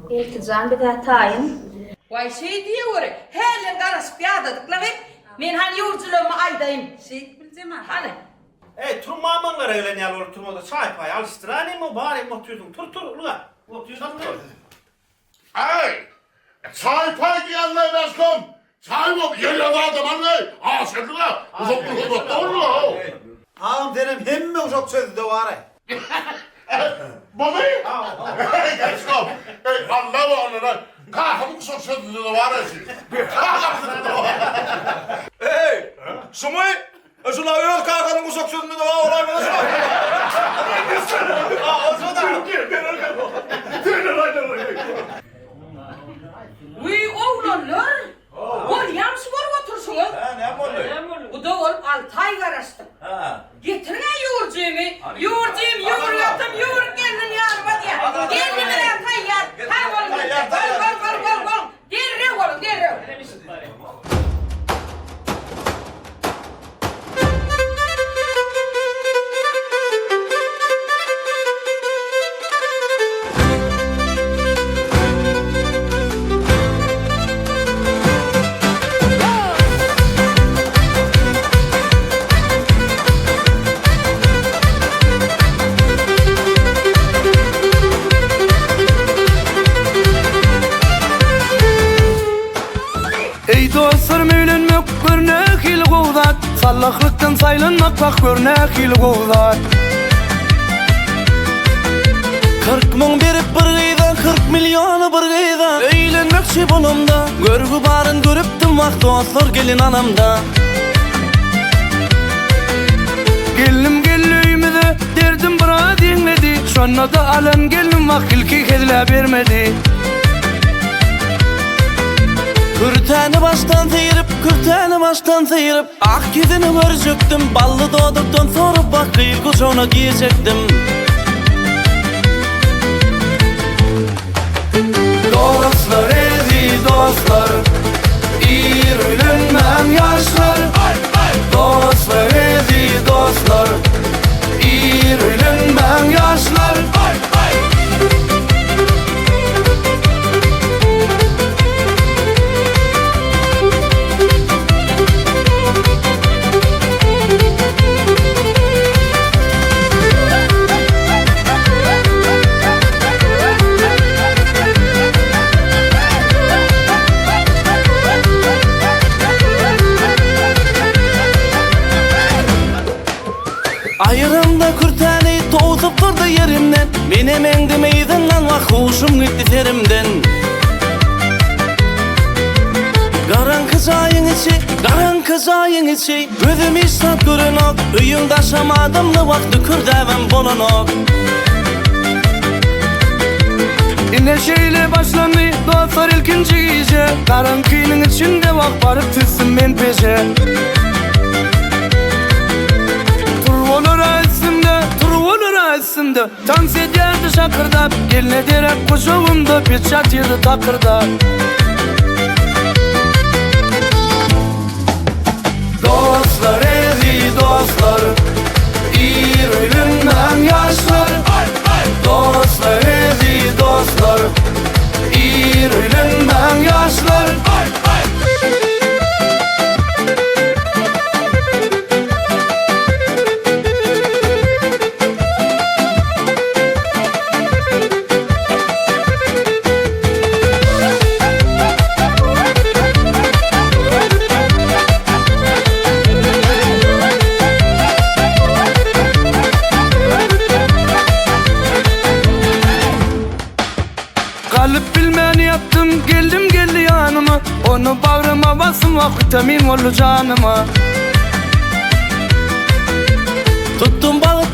İltican bir de tayin. Vay şey diyor, her karışık yağdadıklar hep. Men hani yolculuğumu aydayım. Şey bileceğim ha. Hani? Turmamanlar öyle ne olur turmada çaypay alıştırani mi bari motuyordun tur ulan. Motuyordun tur. Ay! Çaypay diyenler beskom! Çay mı? Yerler adam anne! Aa sen de la! Uzak dur doğru la! Ağam derim hemme uzak sözü de var. Baba! Beskom! Allah bu anne! Kahımı uzak sözü de var ya. Kahımı da var. Hey! Sumay! Şuna öyle kalkanın uzak sözünde de var olay mı? Uy oğlanlar. Williams var otursunuz. Ne oldu? Bu da olup 6 ay karıştı. Getirin yoğurcuğumu. Yoğurcuğum yoğurlattım. Yoğur kendin yarıma diye. Kendin yaratay yar. Hay oğlum. Gol. Derre oğlum derre. Ey dostlar meylenmek görnek il qovdat Sallaqlıktan saylanmak bak görnek il qovdat 40 ming berip bir gıydan 40 milyonu bir gıydan Eylenmekçi bolumda Görgü barın görüptüm vaq dostlar gelin anamda Gellim öymüde derdim bira dinledi Şonna da alan gellim vaq ilki kedile vermedi Kürteni baştan sıyırıp Ak gidini örcüktüm Ballı doğduktan sonra bak kıyır kucağına giyecektim Dostlar ezi dostlar İyi ülünmem yaşlar Dostlar ezi dostlar İyi ülünmem yaşlar Ayırımda kürteni toğutup durdu yerimden Benim endimeyden lan vaq hoşum gitti terimden Garankı ayın içi Gözüm iştap görün ok Üyümde şamadımlı vakti kürdevim bolun ok Yine şeyle başlandı dostlar ilkinci iyice Garankının içinde vaq barıp tütsün men peşe Turvolur isimde Dans ederdi şakırdap Geline derek kuşağımda Bir çat yedi takırdap Dostlar ezi dostlar İyi ülünmem yaşlar Dostlar ezi dostlar İyi ülünmem yaşlar Kalıp bilmeni yaptım geldi yanıma Onu bağrıma basın vaq vitamin oldu canıma Tuttum bağıt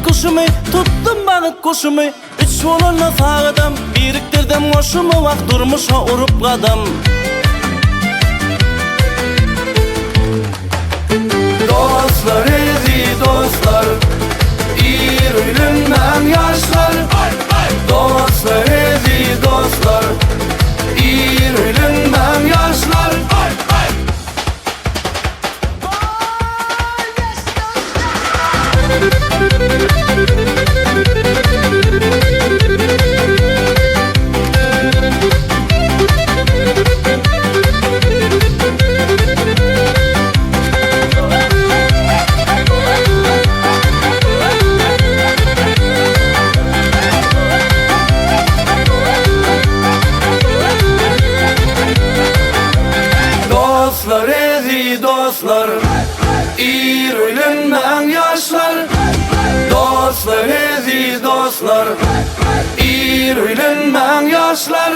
kuşumu Üç volunla sağıdım Biriktirdim hoşumu vaq durmuşa urup qadım Dostlar ezi dostlar İyi ülünmem yaşlar Dostlar ezi dostlar İyi ülünmem yaşlar Dostlar ezi dostlar İr ölenmen yaşlar Dostlar ezi dostlar İr ölenmen yaşlar